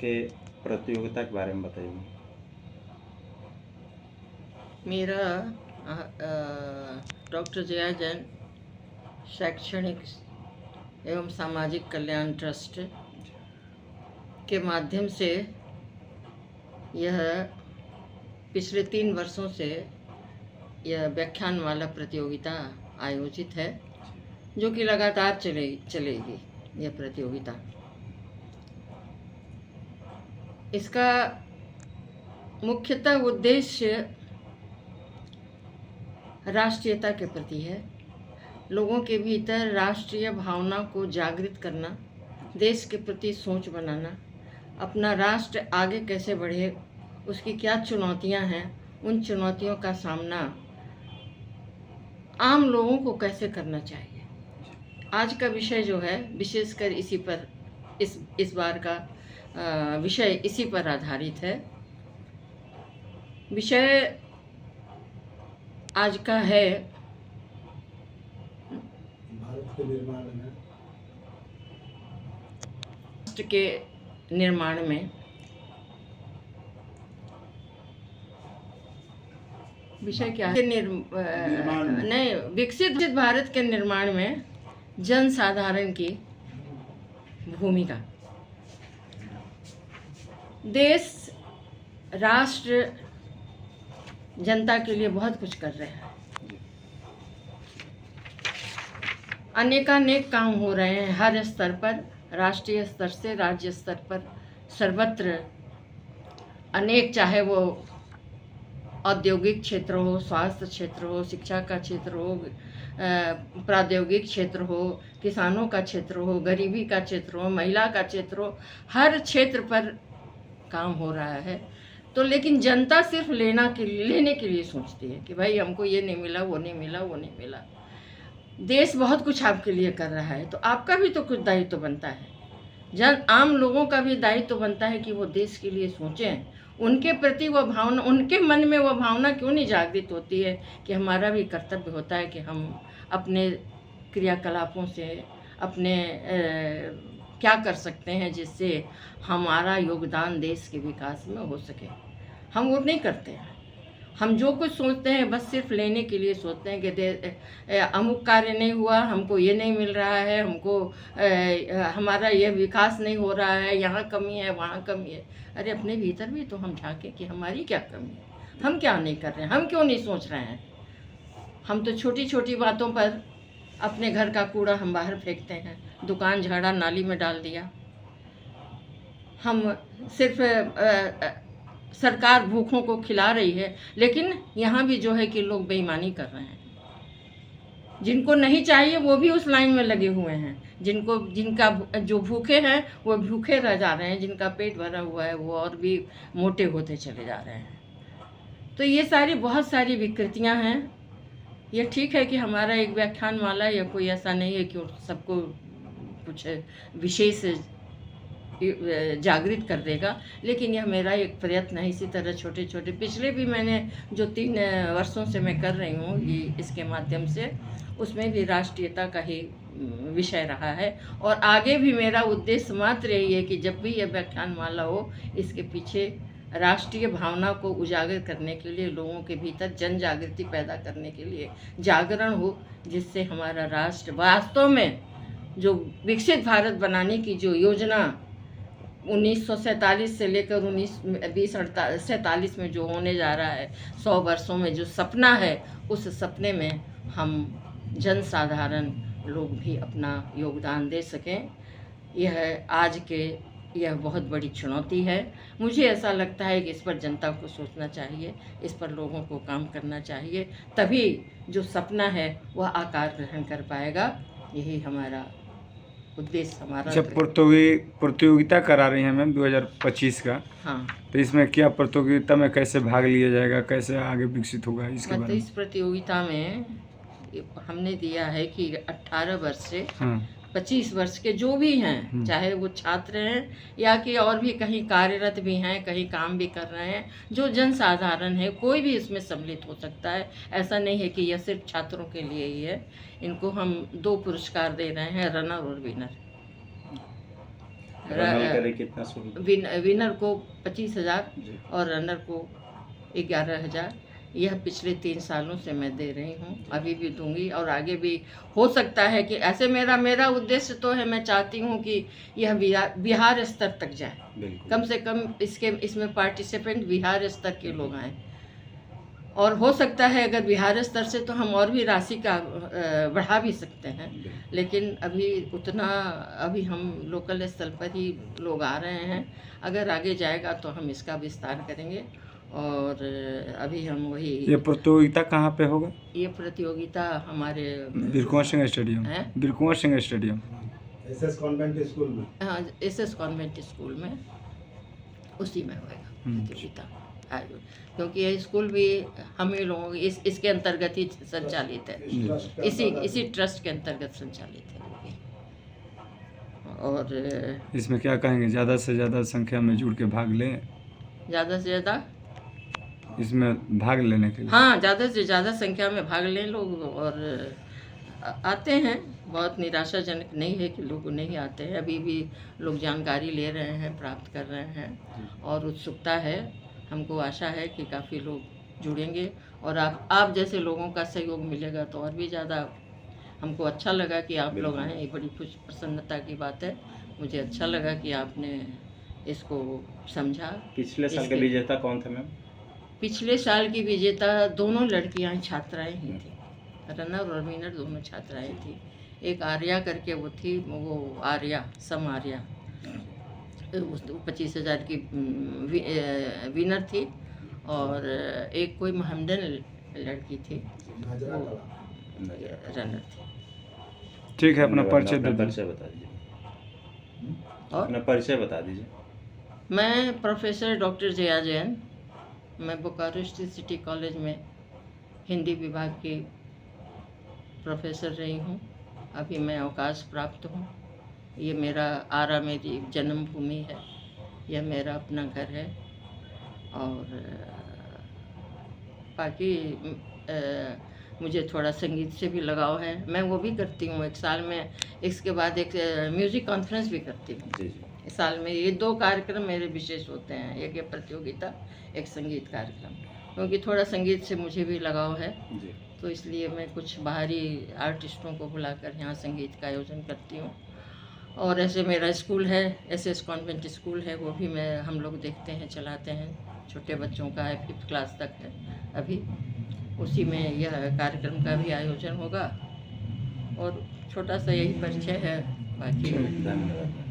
के प्रतियोगिता के बारे में बताइए। मेरा डॉक्टर जया जैन शैक्षणिक एवं सामाजिक कल्याण ट्रस्ट के माध्यम से यह पिछले 3 वर्षों से यह व्याख्यानमाला प्रतियोगिता आयोजित है, जो कि लगातार चलेगी यह प्रतियोगिता। इसका मुख्यतः उद्देश्य राष्ट्रीयता के प्रति है। लोगों के भीतर राष्ट्रीय भावना को जागृत करना, देश के प्रति सोच बनाना, अपना राष्ट्र आगे कैसे बढ़े, उसकी क्या चुनौतियां हैं, उन चुनौतियों का सामना आम लोगों को कैसे करना चाहिए। आज का विषय जो है विशेषकर इसी पर इस बार का विषय इसी पर आधारित है। विषय आज का है भारत के निर्माण में, राष्ट्र के निर्माण में विषय क्या है? नहीं, विकसित भारत के निर्माण में जन साधारण की भूमिका। देश, राष्ट्र जनता के लिए बहुत कुछ कर रहे हैं। अनेकानेक काम हो रहे हैं हर स्तर पर, राष्ट्रीय स्तर से राज्य स्तर पर, सर्वत्र अनेक, चाहे वो औद्योगिक क्षेत्र हो, स्वास्थ्य क्षेत्र हो, शिक्षा का क्षेत्र हो, प्रौद्योगिक क्षेत्र हो, किसानों का क्षेत्र हो, गरीबी का क्षेत्र हो, महिला का क्षेत्र हो, हर क्षेत्र पर काम हो रहा है। तो लेकिन जनता सिर्फ लेने के लिए सोचती है कि भाई हमको ये नहीं मिला, वो नहीं मिला, वो नहीं मिला। देश बहुत कुछ आपके लिए कर रहा है, तो आपका भी तो कुछ दायित्व बनता है। आम लोगों का भी दायित्व बनता है कि वो देश के लिए सोचें। उनके प्रति वो भावना, उनके मन में वो भावना क्यों नहीं जागृत होती है कि हमारा भी कर्तव्य होता है कि हम अपने क्रियाकलापों से अपने क्या कर सकते हैं जिससे हमारा योगदान देश के विकास में हो सके। हम वो नहीं करते हैं। हम जो कुछ सोचते हैं बस सिर्फ लेने के लिए सोचते हैं कि अमुक कार्य नहीं हुआ, हमको ये नहीं मिल रहा है, हमको हमारा ये विकास नहीं हो रहा है, यहाँ कमी है, वहाँ कमी है। अरे अपने भीतर भी तो हम झांके कि हमारी क्या कमी है, हम क्या नहीं कर रहे हैं, हम क्यों नहीं सोच रहे हैं। हम तो छोटी छोटी बातों पर अपने घर का कूड़ा हम बाहर फेंकते हैं, दुकान झाड़ा नाली में डाल दिया। हम सिर्फ सरकार भूखों को खिला रही है, लेकिन यहाँ भी जो है कि लोग बेईमानी कर रहे हैं। जिनको नहीं चाहिए वो भी उस लाइन में लगे हुए हैं। जिनका जो भूखे हैं वो भूखे रह जा रहे हैं, जिनका पेट भरा हुआ है वो और भी मोटे होते चले जा रहे हैं। तो ये बहुत सारी विकृतियाँ हैं। ये ठीक है कि हमारा एक व्याख्यानमाला या कोई ऐसा नहीं है कि सबको कुछ विशेष जागृत कर देगा, लेकिन यह मेरा एक प्रयत्न है। इसी तरह छोटे छोटे पिछले भी मैंने जो 3 वर्षों से मैं कर रही हूँ इसके माध्यम से, उसमें भी राष्ट्रीयता का ही विषय रहा है। और आगे भी मेरा उद्देश्य मात्र यही है कि जब भी यह व्याख्यानमाला हो, इसके पीछे राष्ट्रीय भावना को उजागर करने के लिए, लोगों के भीतर जन जागृति पैदा करने के लिए जागरण हो, जिससे हमारा राष्ट्र वास्तव में जो विकसित भारत बनाने की जो योजना 1947 से लेकर 1947 में जो होने जा रहा है, 100 वर्षों में जो सपना है, उस सपने में हम जन साधारण लोग भी अपना योगदान दे सकें। यह आज के यह बहुत बड़ी चुनौती है। मुझे ऐसा लगता है कि इस पर जनता को सोचना चाहिए, इस पर लोगों को काम करना चाहिए, तभी जो सपना है वह आकार ग्रहण कर पाएगा। यही हमारा उद्देश्य, हमारा। जब प्रतियोगिता करा रही हैं मैम 2025 का, हाँ, तो इसमें क्या प्रतियोगिता में कैसे भाग लिया जाएगा, कैसे आगे विकसित होगा, इसके बारे में? इस प्रतियोगिता में हमने दिया है कि 18 वर्ष से 25 वर्ष के जो भी हैं, चाहे वो छात्र हैं या कि और भी कहीं कार्यरत भी हैं, कहीं काम भी कर रहे हैं, जो जन साधारण है, कोई भी इसमें सम्मिलित हो सकता है। ऐसा नहीं है कि यह सिर्फ छात्रों के लिए ही है। इनको हम 2 पुरस्कार दे रहे हैं, रनर और विनर। रनर करे कितना शुल्क? विनर को 25,000 जी। और रनर को 11,000। यह पिछले 3 सालों से मैं दे रही हूँ, अभी भी दूंगी और आगे भी हो सकता है कि ऐसे मेरा उद्देश्य तो है, मैं चाहती हूँ कि यह बिहार स्तर तक जाए, बिल्कुल। कम से कम इसमें पार्टिसिपेंट बिहार स्तर के लोग आएँ। और हो सकता है अगर बिहार स्तर से तो हम और भी राशि का बढ़ा भी सकते हैं, लेकिन अभी हम लोकल स्तर पर ही लोग आ रहे हैं। अगर आगे जाएगा तो हम इसका विस्तार करेंगे। और अभी हम वही ये प्रतियोगिता कहाँ पे होगा? ये प्रतियोगिता हमारे वीर कुंवर सिंह स्टेडियम। हैं? Veer Kunwar Singh stadium. SS convent school में। हाँ, एसएस कॉन्वेंट स्कूल में, उसी में होगा प्रतियोगिता आयोजन, क्योंकि ये स्कूल भी हम ही लोगों इसके अंतर्गत ही संचालित है, इसी ट्रस्ट के अंतर्गत संचालित है वो भी। और इसमें क्या कहेंगे, ज़्यादा से ज़्यादा संख्या में जुड़ के भाग लें? ज़्यादा से ज़्यादा इसमें भाग लेने के लिए? हाँ, ज़्यादा से ज़्यादा संख्या में भाग लें लोग, और आते हैं। बहुत निराशाजनक नहीं है कि लोग नहीं आते हैं, अभी भी लोग जानकारी ले रहे हैं, प्राप्त कर रहे हैं और उत्सुकता है। हमको आशा है कि काफ़ी लोग जुड़ेंगे और आप जैसे लोगों का सहयोग मिलेगा तो और भी ज़्यादा हमको अच्छा लगा कि आप लोग आए। ये बड़ी खुश प्रसन्नता की बात है, मुझे अच्छा लगा कि आपने इसको समझा। पिछले साल का विजेता कौन था मैम? पिछले साल की विजेता दोनों लड़कियां छात्राएं ही थी, रनर और विनर दोनों छात्राएं थी। एक आर्या करके वो थी, वो आर्या सम आर्या 25,000 की विनर थी, और एक कोई मोहम्मदन लड़की थी वो रनर थी। ठीक है, अपना परिचय अपना दे दीजिए। परिचय बता दीजिए। और अपना परिचय बता दीजिए। मैं प्रोफेसर डॉक्टर जया जैन, मैं बोकारो स्थित सिटी कॉलेज में हिंदी विभाग की प्रोफेसर रही हूँ। अभी मैं अवकाश प्राप्त हूँ। ये मेरा आरा मेरी जन्मभूमि है, यह मेरा अपना घर है। और बाकी मुझे थोड़ा संगीत से भी लगाव है, मैं वो भी करती हूँ। एक साल में इसके बाद एक म्यूज़िक कॉन्फ्रेंस भी करती हूँ। जी जी। इस साल में ये 2 कार्यक्रम मेरे विशेष होते हैं, एक ये प्रतियोगिता, एक संगीत कार्यक्रम, क्योंकि थोड़ा संगीत से मुझे भी लगाव है, जी। तो इसलिए मैं कुछ बाहरी आर्टिस्टों को बुलाकर यहाँ संगीत का आयोजन करती हूँ। और ऐसे मेरा स्कूल है, एसएस कॉन्वेंट स्कूल है, वो भी हम लोग देखते हैं, चलाते हैं। छोटे बच्चों का है, 5th क्लास तक है अभी, उसी में यह कार्यक्रम का भी आयोजन होगा। और छोटा सा यही परिचय है, बाकी धन्यवाद।